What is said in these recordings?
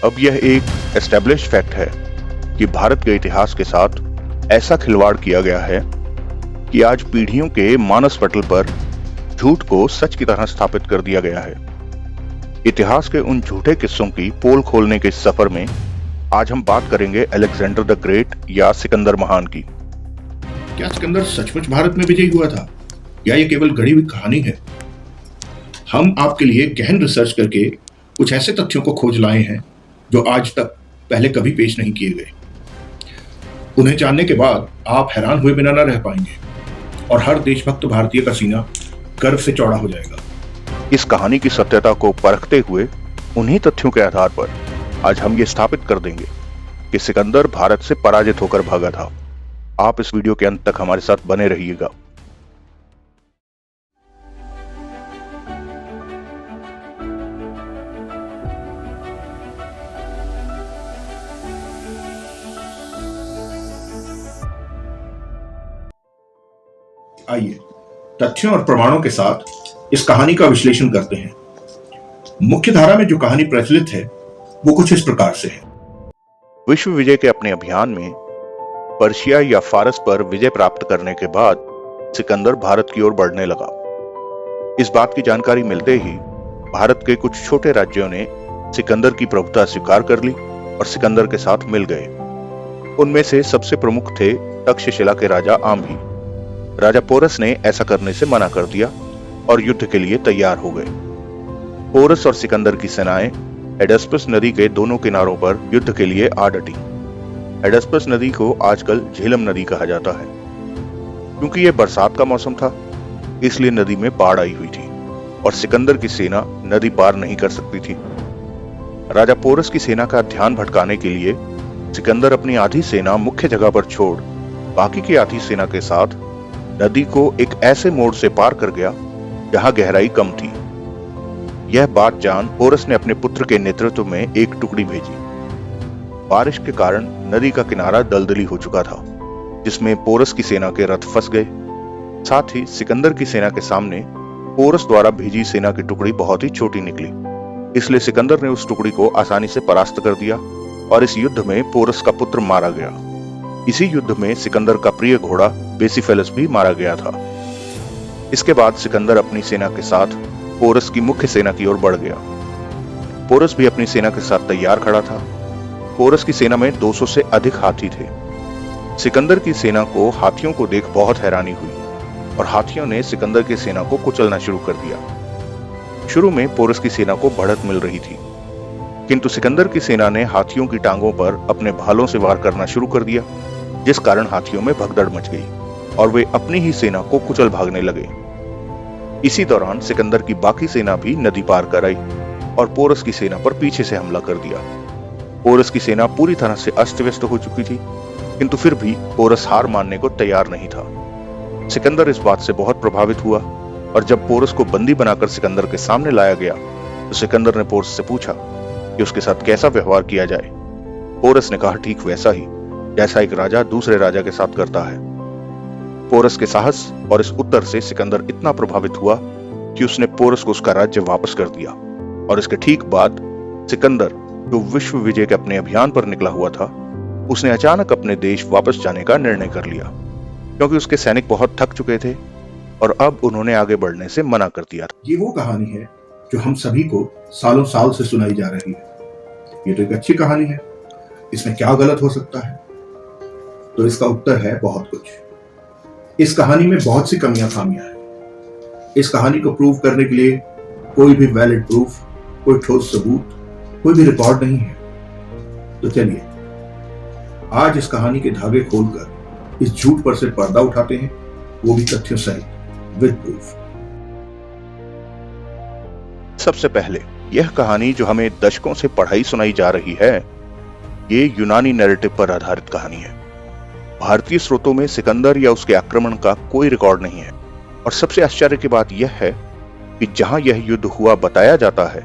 अब यह एक एस्टेब्लिश फैक्ट है कि भारत के इतिहास के साथ ऐसा खिलवाड़ किया गया है कि आज पीढ़ियों के मानस पटल पर झूठ को सच की तरह स्थापित कर दिया गया है। इतिहास के उन झूठे किस्सों की पोल खोलने के इस सफर में आज हम बात करेंगे अलेक्जेंडर द ग्रेट या सिकंदर महान की। क्या सिकंदर सचमुच भारत में विजयी हुआ था या ये केवल गढ़ी हुई कहानी है? हम आपके लिए गहन रिसर्च करके कुछ ऐसे तथ्यों को खोज लाए हैं जो आज तक पहले कभी पेश नहीं किए गए। उन्हें जानने के बाद आप हैरान हुए बिना न रह पाएंगे और हर देशभक्त भारतीय का सीना गर्व से चौड़ा हो जाएगा। इस कहानी की सत्यता को परखते हुए उन्हीं तथ्यों के आधार पर आज हम ये स्थापित कर देंगे कि सिकंदर भारत से पराजित होकर भागा था। आप इस वीडियो के अंत तक हमारे साथ बने रहिएगा। आइए तथ्यों और प्रमाणों के साथ इस कहानी का विश्लेषण करते हैं। मुख्य धारा में जो कहानी प्रचलित है वो कुछ इस प्रकार से है। विश्व विजय के अपने अभियान में पर्शिया या फारस पर विजय प्राप्त करने के बाद सिकंदर भारत की ओर बढ़ने लगा। इस बात की जानकारी मिलते ही भारत के कुछ छोटे राज्यों ने सिकंदर की प्रभुता स्वीकार कर ली और सिकंदर के साथ मिल गए। उनमें से सबसे प्रमुख थे तक्षशिला के राजा आम्ही। राजा पोरस ने ऐसा करने से मना कर दिया और युद्ध के लिए तैयार हो गए। पोरस और सिकंदर की सेनाएं हेडेस्पस नदी के दोनों किनारों पर युद्ध के लिए आ डटी। हेडेस्पस नदी को आजकल झेलम नदी कहा जाता है। क्योंकि यह बरसात का मौसम था, इसलिए नदी में बाढ़ आई हुई थी और सिकंदर की सेना नदी पार नहीं कर सकती थी। राजा पोरस की सेना का ध्यान भटकाने के लिए सिकंदर अपनी आधी सेना मुख्य जगह पर छोड़ बाकी की आधी सेना के साथ नदी को एक ऐसे मोड़ से पार कर गया जहां गहराई कम थी। यह बात जान पोरस ने अपने पुत्र के नेतृत्व में एक टुकड़ी भेजी। बारिश के कारण नदी का किनारा दलदली हो चुका था, जिसमें पोरस की सेना के रथ फंस गए। साथ ही सिकंदर की सेना के सामने पोरस द्वारा भेजी सेना की टुकड़ी बहुत ही छोटी निकली, इसलिए सिकंदर ने उस टुकड़ी को आसानी से परास्त कर दिया और इस युद्ध में पोरस का पुत्र मारा गया। इसी युद्ध में सिकंदर का प्रिय घोड़ा बेसिफेलस भी मारा गया था। इसके बाद सिकंदर अपनी सेना के साथ पोरस की मुख्य सेना की ओर बढ़ गया। पोरस भी अपनी सेना के साथ तैयार खड़ा था। पोरस की सेना में 200 से अधिक हाथी थे। सिकंदर की सेना को हाथियों को देख बहुत हैरानी हुई और हाथियों ने सिकंदर की सेना को कुचलना शुरू कर दिया। शुरू में पोरस की सेना को बढ़त मिल रही थी, किंतु सिकंदर की सेना ने हाथियों की टांगों पर अपने भालों से वार करना शुरू कर दिया, जिस कारण हाथियों में भगदड़ मच गई और वे अपनी ही सेना को कुचल भागने लगे। इसी दौरान सिकंदर की बाकी सेना भी नदी पार कर आई और पोरस की सेना पर पीछे से हमला कर दिया। पोरस की सेना पूरी तरह से अस्त व्यस्त हो चुकी थी, किंतु फिर भी पोरस हार मानने को तैयार नहीं था। सिकंदर इस बात से बहुत प्रभावित हुआ और जब पोरस को बंदी बनाकर सिकंदर के सामने लाया गया तो सिकंदर ने पोरस से पूछा कि उसके साथ कैसा व्यवहार किया जाए। पोरस ने कहा, ठीक वैसा ही जैसा एक राजा दूसरे राजा के साथ करता है। पोरस के साहस और इस उत्तर से सिकंदर इतना प्रभावित हुआ कि उसने पोरस को उसका राज्य वापस कर दिया और इसके ठीक बाद सिकंदर, जो विश्व विजय के अपने अभियान पर निकला हुआ था, उसने अचानक अपने देश वापस जाने का निर्णय कर लिया, क्योंकि उसके सैनिक बहुत थक चुके थे और अब उन्होंने आगे बढ़ने से मना कर दिया था। ये वो कहानी है जो हम सभी को सालों साल से सुनाई जा रही है। ये तो एक अच्छी कहानी है, इसमें क्या गलत हो सकता है? तो इसका उत्तर है बहुत कुछ। इस कहानी में बहुत सी कमियां खामियां हैं। इस कहानी को प्रूव करने के लिए कोई भी वैलिड प्रूफ, कोई ठोस सबूत, कोई भी रिकॉर्ड नहीं है। तो चलिए आज इस कहानी के धागे खोलकर इस झूठ पर से पर्दा उठाते हैं, वो भी तथ्यों सहित विद प्रूफ। सबसे पहले यह कहानी जो हमें दशकों से पढ़ाई सुनाई जा रही है, ये यूनानी नैरेटिव पर आधारित कहानी है। भारतीय स्रोतों में सिकंदर या उसके आक्रमण का कोई रिकॉर्ड नहीं है और सबसे आश्चर्य की बात यह है कि जहां यह युद्ध हुआ बताया जाता है,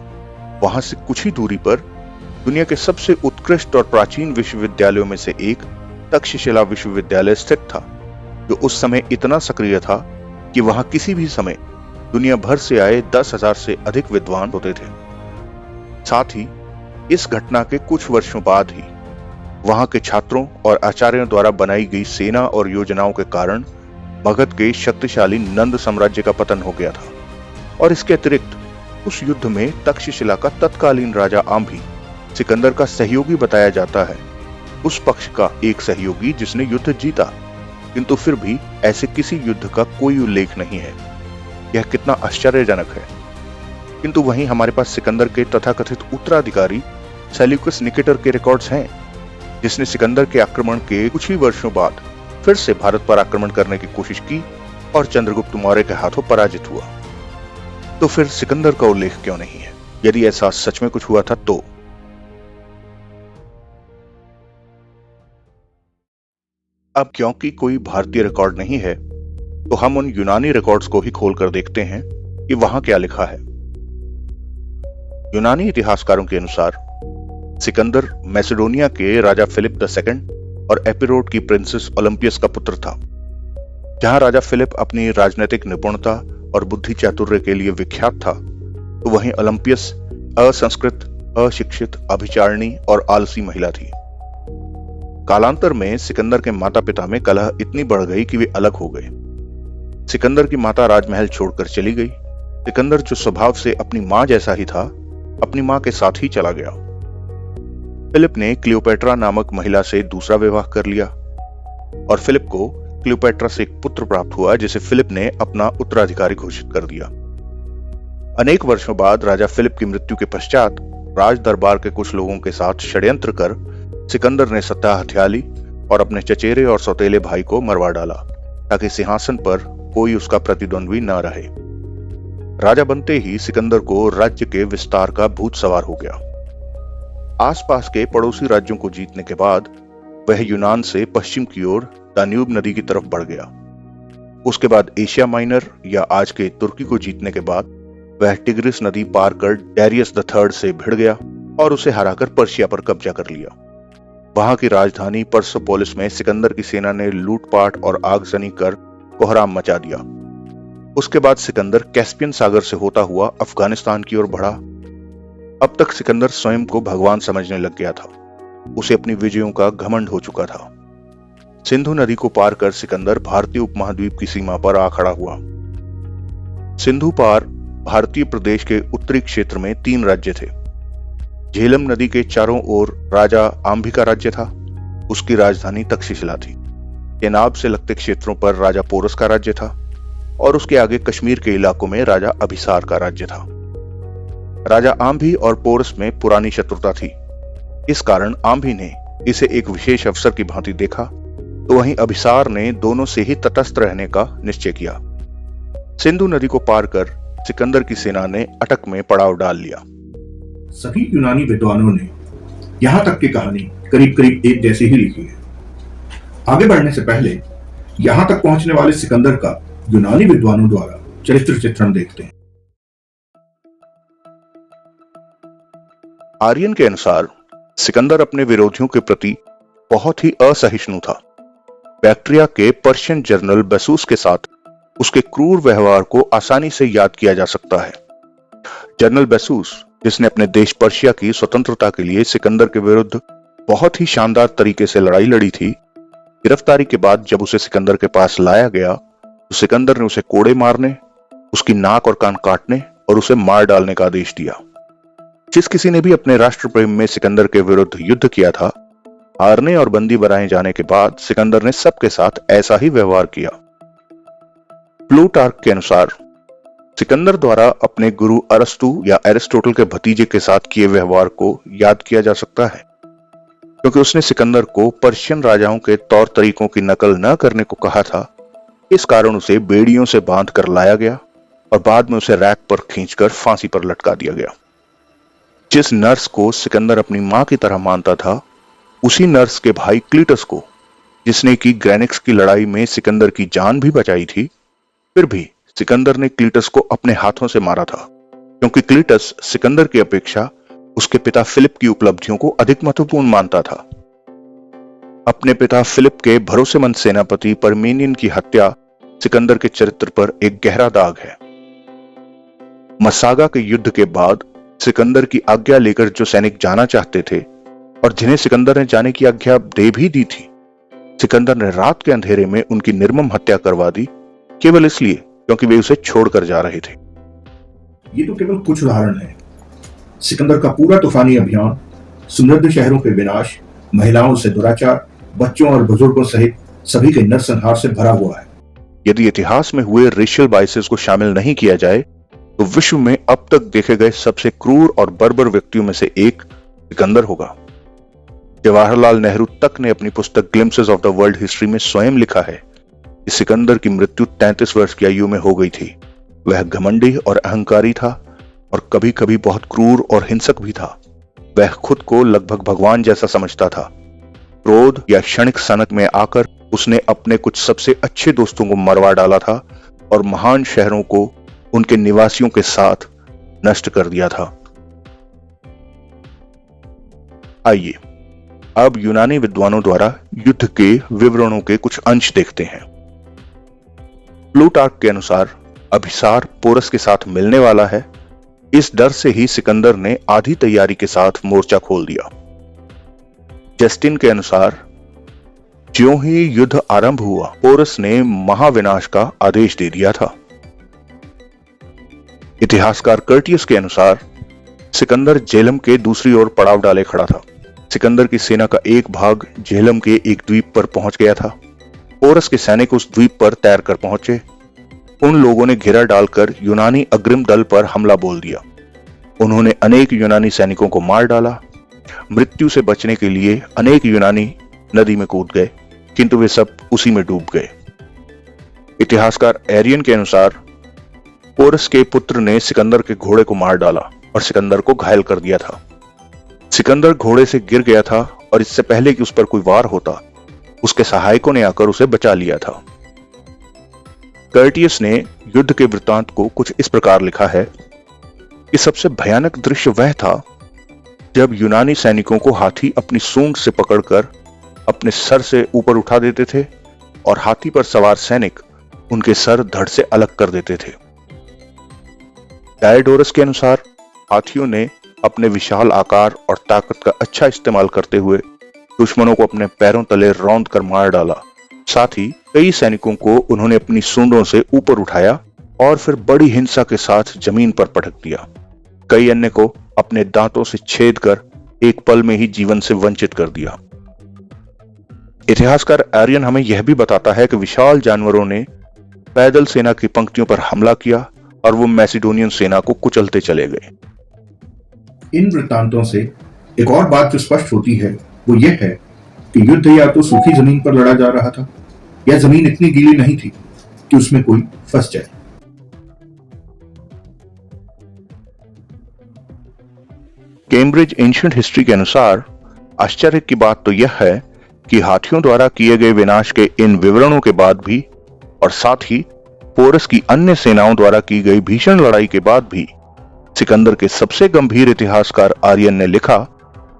वहां से कुछ ही दूरी पर दुनिया के सबसे उत्कृष्ट और प्राचीन विश्वविद्यालयों में से एक तक्षशिला विश्वविद्यालय स्थित था, जो उस समय इतना सक्रिय था कि वहां किसी भी समय दुनिया भर से आए 10,000 से अधिक विद्वान होते थे। साथ ही इस घटना के कुछ वर्षों बाद ही वहां के छात्रों और आचार्यों द्वारा बनाई गई सेना और योजनाओं के कारण मगध के शक्तिशाली नंद साम्राज्य का पतन हो गया था। और इसके अतिरिक्त उस युद्ध में तक्षशिला का तत्कालीन राजा आम्भी सिकंदर का सहयोगी बताया जाता है, उस पक्ष का एक सहयोगी जिसने युद्ध जीता, किंतु फिर भी ऐसे किसी युद्ध का कोई उल्लेख नहीं है। यह कितना आश्चर्यजनक है। किंतु वहीं हमारे पास सिकंदर के तथाकथित उत्तराधिकारी सेल्यूकस निकेटर के रिकॉर्ड्स हैं, जिसने सिकंदर के आक्रमण के कुछ ही वर्षों बाद फिर से भारत पर आक्रमण करने की कोशिश की और चंद्रगुप्त मौर्य के हाथों पराजित हुआ। तो फिर सिकंदर का उल्लेख क्यों नहीं है? यदि ऐसा सच में कुछ हुआ था तो अब क्योंकि कोई भारतीय रिकॉर्ड नहीं है, तो हम उन यूनानी रिकॉर्ड्स को ही खोलकर देखते हैं कि वहां क्या लिखा है। यूनानी इतिहासकारों के अनुसार सिकंदर मैसेडोनिया के राजा फिलिप II और एपिरोट की प्रिंसेस ओलंपियस का पुत्र था। जहां राजा फिलिप अपनी राजनीतिक निपुणता और बुद्धि चातुर्य के लिए विख्यात था, तो वहीं ओलंपियस असंस्कृत, अशिक्षित, अभिचारिणी और आलसी महिला थी। कालांतर में सिकंदर के माता पिता में कलह इतनी बढ़ गई कि वे अलग हो गए। सिकंदर की माता राजमहल छोड़कर चली गई। सिकंदर जो स्वभाव से अपनी मां जैसा ही था, अपनी मां के साथ ही चला गया। फिलिप ने क्लियोपेट्रा नामक महिला से दूसरा विवाह कर लिया और फिलिप को क्लियोपेट्रा से एक पुत्र प्राप्त हुआ, जिसे फिलिप ने अपना उत्तराधिकारी घोषित कर दिया। अनेक वर्षों बाद राजा फिलिप की मृत्यु के पश्चात राज दरबार के कुछ लोगों के साथ षड्यंत्र कर सिकंदर ने सत्ता हथिया ली और अपने चचेरे और सौतेले भाई को मरवा डाला, ताकि सिंहासन पर कोई उसका प्रतिद्वंद्वी न रहे। राजा बनते ही सिकंदर को राज्य के विस्तार का भूत सवार हो गया। आसपास के पड़ोसी राज्यों को जीतने के बाद वह यूनान से पश्चिम की ओर दान्यूब नदी की तरफ बढ़ गया। उसके बाद एशिया माइनर या आज के तुर्की को जीतने के बाद वह टिग्रिस नदी पार कर डैरियस III से भिड़ गया और उसे हराकर पर्शिया पर कब्जा कर लिया। वहां की राजधानी पर्सोपोलिस में सिकंदर की सेना ने लूटपाट और आगजनी कर कोहराम मचा दिया। उसके बाद सिकंदर कैस्पियन सागर से होता हुआ अफगानिस्तान की ओर बढ़ा। अब तक सिकंदर स्वयं को भगवान समझने लग गया था। उसे अपनी विजयों का घमंड हो चुका था। सिंधु नदी को पार कर सिकंदर भारतीय उपमहाद्वीप की सीमा पर आ खड़ा हुआ। सिंधु पार भारतीय प्रदेश के उत्तरी क्षेत्र में 3 राज्य थे। झेलम नदी के चारों ओर राजा आम्भी का राज्य था, उसकी राजधानी तक्षशिला थी। चेनाब से लगते क्षेत्रों पर राजा पोरस का राज्य था और उसके आगे कश्मीर के इलाकों में राजा अभिसार का राज्य था। राजा आम्भी और पोरस में पुरानी शत्रुता थी। इस कारण आम्भी ने इसे एक विशेष अवसर की भांति देखा, तो वहीं अभिसार ने दोनों से ही तटस्थ रहने का निश्चय किया। सिंधु नदी को पार कर सिकंदर की सेना ने अटक में पड़ाव डाल लिया। सभी यूनानी विद्वानों ने यहां तक की कहानी करीब करीब एक जैसी ही लिखी है। आगे बढ़ने से पहले यहां तक पहुंचने वाले सिकंदर का यूनानी विद्वानों द्वारा चरित्र चित्रण देखते हैं। आर्यन के अनुसार सिकंदर अपने विरोधियों के प्रति बहुत ही असहिष्णु था। बैक्ट्रिया के पर्शियन जनरल बेसूस के साथ उसके क्रूर व्यवहार को आसानी से याद किया जा सकता है। जनरल बेसूस, जिसने अपने देश पर्शिया की स्वतंत्रता के लिए सिकंदर के विरुद्ध बहुत ही शानदार तरीके से लड़ाई लड़ी थी, गिरफ्तारी के बाद जब उसे सिकंदर के पास लाया गया, तो सिकंदर ने उसे कोड़े मारने, उसकी नाक और कान काटने और उसे मार डालने का आदेश दिया। जिस किसी ने भी अपने राष्ट्र प्रेम में सिकंदर के विरुद्ध युद्ध किया था, हारने और बंदी बनाए जाने के बाद सिकंदर ने सबके साथ ऐसा ही व्यवहार किया। प्लूटार्क के अनुसार सिकंदर द्वारा अपने गुरु अरस्तु या एरिस्टोटल के भतीजे के साथ किए व्यवहार को याद किया जा सकता है, क्योंकि उसने सिकंदर को पर्शियन राजाओं के तौर तरीकों की नकल न करने को कहा था। इस कारण उसे बेड़ियों से बांध कर लाया गया और बाद में उसे रैक पर खींचकर फांसी पर लटका दिया गया। जिस नर्स को सिकंदर अपनी मां की तरह मानता था, उसी नर्स के भाई क्लीटस को, जिसने की ग्रेनिक्स की लड़ाई में सिकंदर की जान भी बचाई थी, फिर भी सिकंदर ने क्लीटस को अपने हाथों से मारा था, क्योंकि क्लीटस सिकंदर की अपेक्षा उसके पिता फिलिप की उपलब्धियों को अधिक महत्वपूर्ण मानता था। अपने पिता फिलिप के भरोसेमंद सेनापति परमेनियन की हत्या सिकंदर के चरित्र पर एक गहरा दाग है। मसागा के युद्ध के बाद सिकंदर की आज्ञा लेकर जो सैनिक जाना चाहते थे और जिन्हें सिकंदर ने जाने की आज्ञा दे भी दी थी, सिकंदर ने रात के अंधेरे में उनकी निर्मम हत्या करवा दी, केवल इसलिए क्योंकि वे उसे छोड़कर जा रहे थे। ये तो केवल कुछ उदाहरण है। सिकंदर का पूरा तूफानी अभियान समृद्ध शहरों के विनाश, महिलाओं से दुराचार, बच्चों और बुजुर्गों सहित सभी के नरसंहार से भरा हुआ है। यदि इतिहास में हुए रेशियल बाइसेस को शामिल नहीं किया जाए तो विश्व में अब तक देखे गए सबसे क्रूर और बर्बर व्यक्तियों में से एक सिकंदर होगा। जवाहरलाल नेहरू तक ने अपनी पुस्तक glimpses of the world history में स्वयं लिखा है कि सिकंदर की मृत्यु 33 वर्ष की आयु में हो गई थी। वह घमंडी और अहंकारी था और कभी कभी बहुत क्रूर और हिंसक भी था। वह खुद को लगभग भगवान जैसा समझता था। क्रोध या क्षणिक सनक में आकर उसने अपने कुछ सबसे अच्छे दोस्तों को मरवा डाला था और महान शहरों को उनके निवासियों के साथ नष्ट कर दिया था। आइए अब यूनानी विद्वानों द्वारा युद्ध के विवरणों के कुछ अंश देखते हैं। प्लूटार्क के अनुसार अभिसार पोरस के साथ मिलने वाला है। इस डर से ही सिकंदर ने आधी तैयारी के साथ मोर्चा खोल दिया। जस्टिन के अनुसार ज्यों ही युद्ध आरंभ हुआ, पोरस ने महाविनाश का आदेश दे दिया था। इतिहासकार कर्टियस के अनुसार सिकंदर झेलम के दूसरी ओर पड़ाव डाले खड़ा था। सिकंदर की सेना का एक भाग झेलम के एक द्वीप पर पहुंच गया था। पोरस के सैनिक उस द्वीप पर तैर कर पहुंचे। उन लोगों ने घेरा डालकर यूनानी अग्रिम दल पर हमला बोल दिया। उन्होंने अनेक यूनानी सैनिकों को मार डाला। मृत्यु से बचने के लिए अनेक यूनानी नदी में कूद गए, किंतु वे सब उसी में डूब गए। इतिहासकार एरियन के अनुसार पोरस के पुत्र ने सिकंदर के घोड़े को मार डाला और सिकंदर को घायल कर दिया था। सिकंदर घोड़े से गिर गया था और इससे पहले कि उस पर कोई वार होता, उसके सहायकों ने आकर उसे बचा लिया था। कर्टियस ने युद्ध के वृत्तांत को कुछ इस प्रकार लिखा है कि सबसे भयानक दृश्य वह था जब यूनानी सैनिकों को हाथी अपनी सूंड से पकड़कर अपने सर से ऊपर उठा देते थे और हाथी पर सवार सैनिक उनके सर धड़ से अलग कर देते थे। डायोडोरस के अनुसार हाथियों ने अपने विशाल आकार और ताकत का अच्छा इस्तेमाल करते हुए दुश्मनों को अपने पैरों तले रौंद कर मार डाला। साथ ही कई सैनिकों को उन्होंने अपनी सूंडों से ऊपर उठाया और फिर बड़ी हिंसा के साथ जमीन पर पटक दिया। कई अन्य को अपने दांतों से छेद कर एक पल में ही जीवन से वंचित कर दिया। इतिहासकार एरियन हमें यह भी बताता है कि विशाल जानवरों ने पैदल सेना की पंक्तियों पर हमला किया और वो मैसिडोनियन सेना को कुचलते चले गए। इन वृत्तांतों से एक और बात जो स्पष्ट होती है वो यह है कि युद्ध या तो सूखी जमीन पर लड़ा जा रहा था या जमीन इतनी गीली नहीं थी कि उसमें कोई फंस जाए। कैम्ब्रिज एंशिएंट हिस्ट्री के अनुसार आश्चर्य की बात तो यह है कि हाथियों द्वारा किए गए विनाश के इन विवरणों के बाद भी और साथ ही पोरस की अन्य सेनाओं द्वारा की गई भीषण लड़ाई के बाद भी सिकंदर के सबसे गंभीर इतिहासकार आर्यन ने लिखा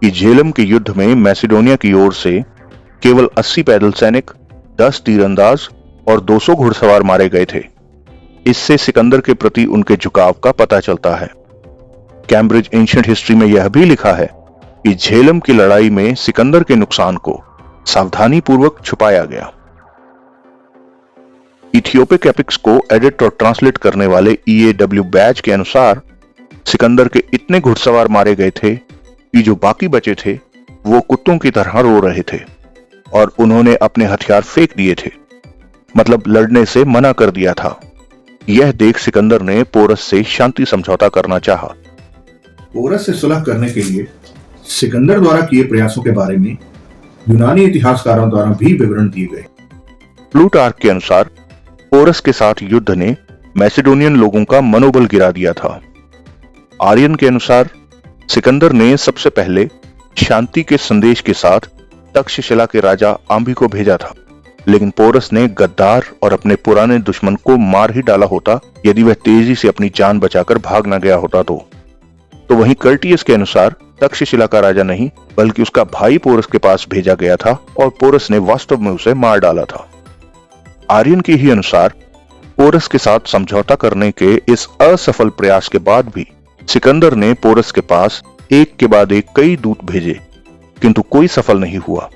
कि झेलम के युद्ध में मैसिडोनिया की ओर से केवल 80 पैदल सैनिक, 10 तीरंदाज और 200 घुड़सवार मारे गए थे। इससे सिकंदर के प्रति उनके झुकाव का पता चलता है। कैम्ब्रिज एंशिएंट हिस्ट्री में यह भी लिखा है कि झेलम की लड़ाई में सिकंदर के नुकसान को सावधानी पूर्वक छुपाया गया। इथियोपिक एपिक्स को एडिट और ट्रांसलेट करने वाले EAW बैच के अनुसार सिकंदर के इतने घुड़सवार मारे गए थे कि जो बाकी बचे थे वो कुत्तों की तरह रो रहे थे और उन्होंने अपने हथियार फेंक दिए थे, मतलब लड़ने से मना कर दिया था। यह देख सिकंदर ने पोरस से शांति समझौता करना चाहा। पोरस से सुलह करने के लिए सिकंदर द्वारा किए प्रयासों के बारे में यूनानी इतिहासकारों द्वारा भी विवरण दिए गए। प्लूटार्क के अनुसार पोरस के साथ युद्ध ने मैसिडोनियन लोगों का मनोबल गिरा दिया था। आर्यन के अनुसार सिकंदर ने सबसे पहले शांति के संदेश के साथ तक्षशिला के राजा आम्बी को भेजा था, लेकिन पोरस ने गद्दार और अपने पुराने दुश्मन को मार ही डाला होता यदि वह तेजी से अपनी जान बचाकर भाग न गया होता तो वहीं कर्टियस के अनुसार तक्षशिला का राजा नहीं बल्कि उसका भाई पोरस के पास भेजा गया था और पोरस ने वास्तव में उसे मार डाला था। आर्यन के ही अनुसार पोरस के साथ समझौता करने के इस असफल प्रयास के बाद भी सिकंदर ने पोरस के पास एक के बाद एक कई दूत भेजे, किंतु कोई सफल नहीं हुआ।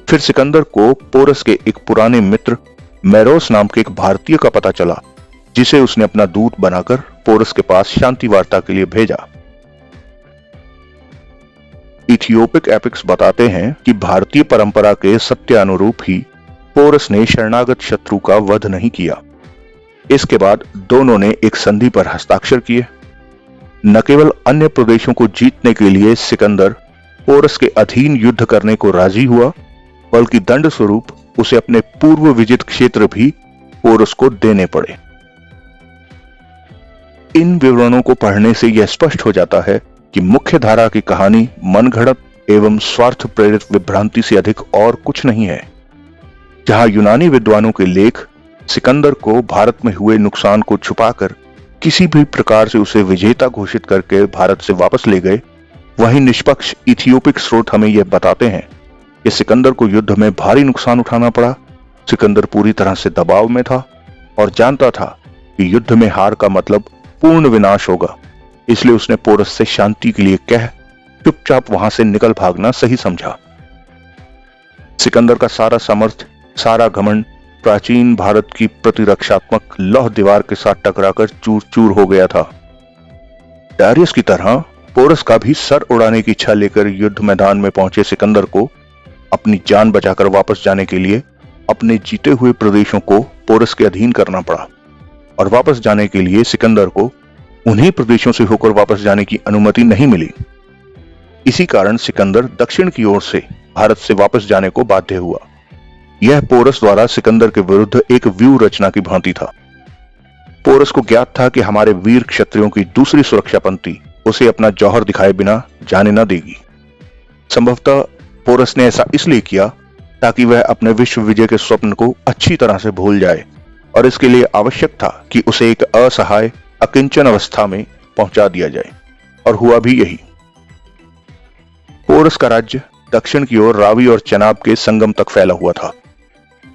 फिर सिकंदर को पोरस के एक पुराने मित्र मैरोस नाम के एक भारतीय का पता चला, जिसे उसने अपना दूत बनाकर पोरस के पास शांति वार्ता के लिए भेजा। इथियोपिक एपिक्स बताते हैं कि भारतीय परंपरा के सत्य अनुरूप ही पोरस ने शरणागत शत्रु का वध नहीं किया। इसके बाद दोनों ने एक संधि पर हस्ताक्षर किए। न केवल अन्य प्रदेशों को जीतने के लिए सिकंदर पोरस के अधीन युद्ध करने को राजी हुआ, बल्कि दंड स्वरूप उसे अपने पूर्व विजित क्षेत्र भी पोरस को देने पड़े। इन विवरणों को पढ़ने से यह स्पष्ट हो जाता है कि मुख्य धारा की कहानी मनगढ़ंत एवं स्वार्थ प्रेरित विभ्रांति से अधिक और कुछ नहीं है। जहां यूनानी विद्वानों के लेख सिकंदर को भारत में हुए नुकसान को छुपाकर किसी भी प्रकार से उसे विजेता घोषित करके भारत से वापस ले गए, वहीं निष्पक्ष इथियोपिक स्रोत हमें यह बताते हैं कि सिकंदर को युद्ध में भारी नुकसान उठाना पड़ा। सिकंदर पूरी तरह से दबाव में था और जानता था कि युद्ध में हार का मतलब पूर्ण विनाश होगा, इसलिए उसने पोरस से शांति के लिए कह चुपचाप वहां से निकल भागना सही समझा। सिकंदर का सारा सामर्थ्य, सारा घमंड प्राचीन भारत की प्रतिरक्षात्मक लौह दीवार के साथ टकराकर चूर चूर हो गया था। डारियस की तरह पोरस का भी सर उड़ाने की इच्छा लेकर युद्ध मैदान में पहुंचे सिकंदर को अपनी जान बचाकर वापस जाने के लिए अपने जीते हुए प्रदेशों को पोरस के अधीन करना पड़ा, और वापस जाने के लिए सिकंदर को उन्हीं प्रदेशों से होकर वापस जाने की अनुमति नहीं मिली। इसी कारण सिकंदर दक्षिण की ओर से भारत से वापस जाने को बाध्य हुआ। यह पोरस द्वारा सिकंदर के विरुद्ध एक व्यूह रचना की भांति था। पोरस को ज्ञात था कि हमारे वीर क्षत्रियों की दूसरी सुरक्षा पंक्ति उसे अपना जौहर दिखाए बिना जाने न देगी। संभवतः पोरस ने ऐसा इसलिए किया ताकि वह अपने विश्व विजय के स्वप्न को अच्छी तरह से भूल जाए, और इसके लिए आवश्यक था कि उसे एक असहाय अकिंचन अवस्था में पहुंचा दिया जाए, और हुआ भी यही। पोरस का राज्य दक्षिण की ओर रावी और चनाब के संगम तक फैला हुआ था।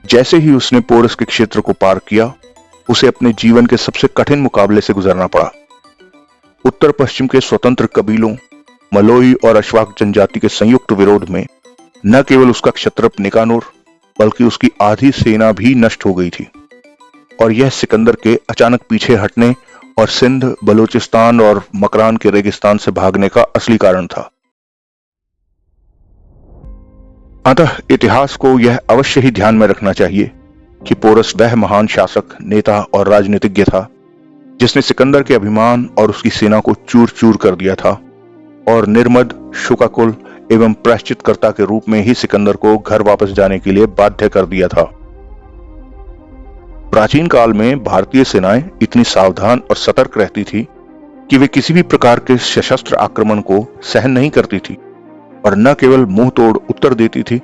जैसे ही उसने पोरस के क्षेत्र को पार किया, उसे अपने जीवन के सबसे कठिन मुकाबले से गुजरना पड़ा। उत्तर पश्चिम के स्वतंत्र कबीलों मलोई और अश्वाक जनजाति के संयुक्त विरोध में न केवल उसका क्षत्रप निकानोर बल्कि उसकी आधी सेना भी नष्ट हो गई थी, और यह सिकंदर के अचानक पीछे हटने और सिंध, बलूचिस्तान और मकरान के रेगिस्तान से भागने का असली कारण था। अतः इतिहास को यह अवश्य ही ध्यान में रखना चाहिए कि पोरस वह महान शासक, नेता और राजनीतिज्ञ था जिसने सिकंदर के अभिमान और उसकी सेना को चूर चूर कर दिया था, और निर्मद, शुकाकुल एवं प्रायश्चितकर्ता के रूप में ही सिकंदर को घर वापस जाने के लिए बाध्य कर दिया था। प्राचीन काल में भारतीय सेनाएं इतनी सावधान और सतर्क रहती थी कि वे किसी भी प्रकार के सशस्त्र आक्रमण को सहन नहीं करती थी, और न केवल मुंह तोड़ उत्तर देती थी,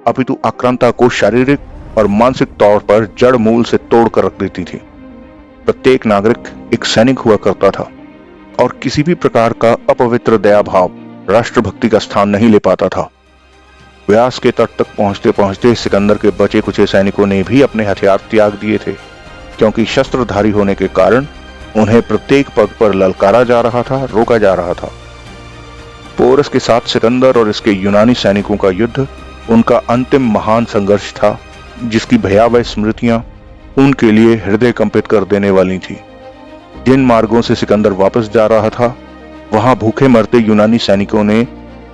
अपितु आक्रांता को शारीरिक और मानसिक तौर पर जड़ मूल से तोड़ कर रख देती थी। प्रत्येक नागरिक एक सैनिक हुआ करता था, और किसी भी प्रकार का अपवित्र दया भाव राष्ट्रभक्ति का स्थान नहीं ले पाता था। व्यास के तट तक पहुंचते पहुंचते सिकंदर के बचे कुचे सैनिकों ने भी अपने हथियार त्याग दिए थे, क्योंकि शस्त्रधारी होने के कारण उन्हें प्रत्येक पग पर ललकारा जा रहा था, रोका जा रहा था। पोरस के साथ सिकंदर और इसके यूनानी सैनिकों का युद्ध उनका अंतिम महान संघर्ष था, जिसकी भयावह स्मृतियां उनके लिए हृदय कंपित कर देने वाली थी। जिन मार्गों से सिकंदर वापस जा रहा था, वहां भूखे मरते यूनानी सैनिकों ने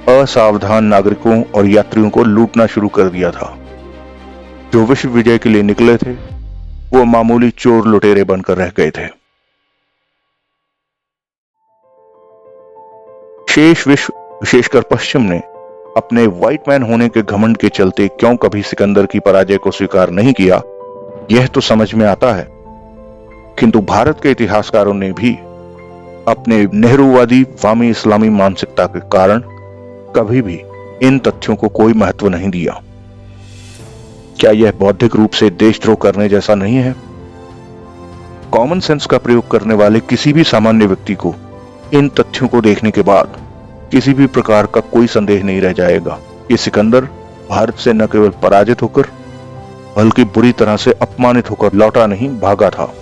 असावधान नागरिकों और यात्रियों को लूटना शुरू कर दिया था। जो विश्व विजय के लिए निकले थे, वो मामूली चोर लुटेरे बनकर रह गए थे। शेष विश्व, विशेषकर पश्चिम ने अपने व्हाइट मैन होने के घमंड के चलते क्यों कभी सिकंदर की पराजय को स्वीकार नहीं किया, यह तो समझ में आता है, किंतु भारत के इतिहासकारों ने भी अपने नेहरूवादी वामी इस्लामी मानसिकता के कारण कभी भी इन तथ्यों को कोई महत्व नहीं दिया। क्या यह बौद्धिक रूप से देशद्रोह करने जैसा नहीं है? कॉमन सेंस का प्रयोग करने वाले किसी भी सामान्य व्यक्ति को इन तथ्यों को देखने के बाद किसी भी प्रकार का कोई संदेह नहीं रह जाएगा कि सिकंदर भारत से न केवल पराजित होकर बल्कि बुरी तरह से अपमानित होकर लौटा नहीं, भागा था।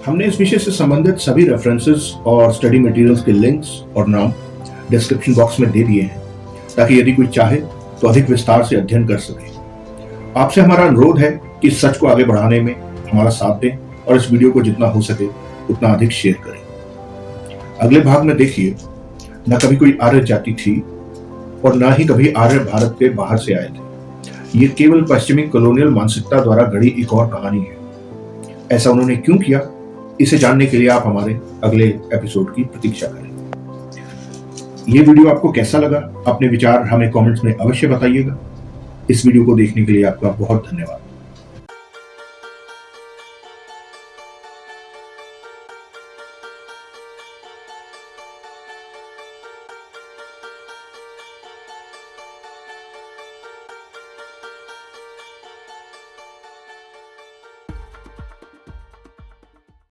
हमने इस विषय से संबंधित सभी रेफरेंसेस और स्टडी मटेरियल्स के लिंक्स और नाम डिस्क्रिप्शन बॉक्स में दे दिए हैं, ताकि यदि कोई चाहे तो अधिक विस्तार से अध्ययन कर सके। आपसे हमारा अनुरोध है कि इस सच को आगे बढ़ाने में हमारा साथ दें और इस वीडियो को जितना हो सके उतना अधिक शेयर करें। अगले भाग में देखिए, न कभी कोई आर्य जाति थी और न ही कभी आर्य भारत के बाहर से आए थे। ये केवल पश्चिमी कॉलोनियल मानसिकता द्वारा गढ़ी एक और कहानी है। ऐसा उन्होंने क्यों किया, इसे जानने के लिए आप हमारे अगले एपिसोड की प्रतीक्षा करें। ये वीडियो आपको कैसा लगा, अपने विचार हमें कमेंट्स में अवश्य बताइएगा। इस वीडियो को देखने के लिए आपका बहुत धन्यवाद।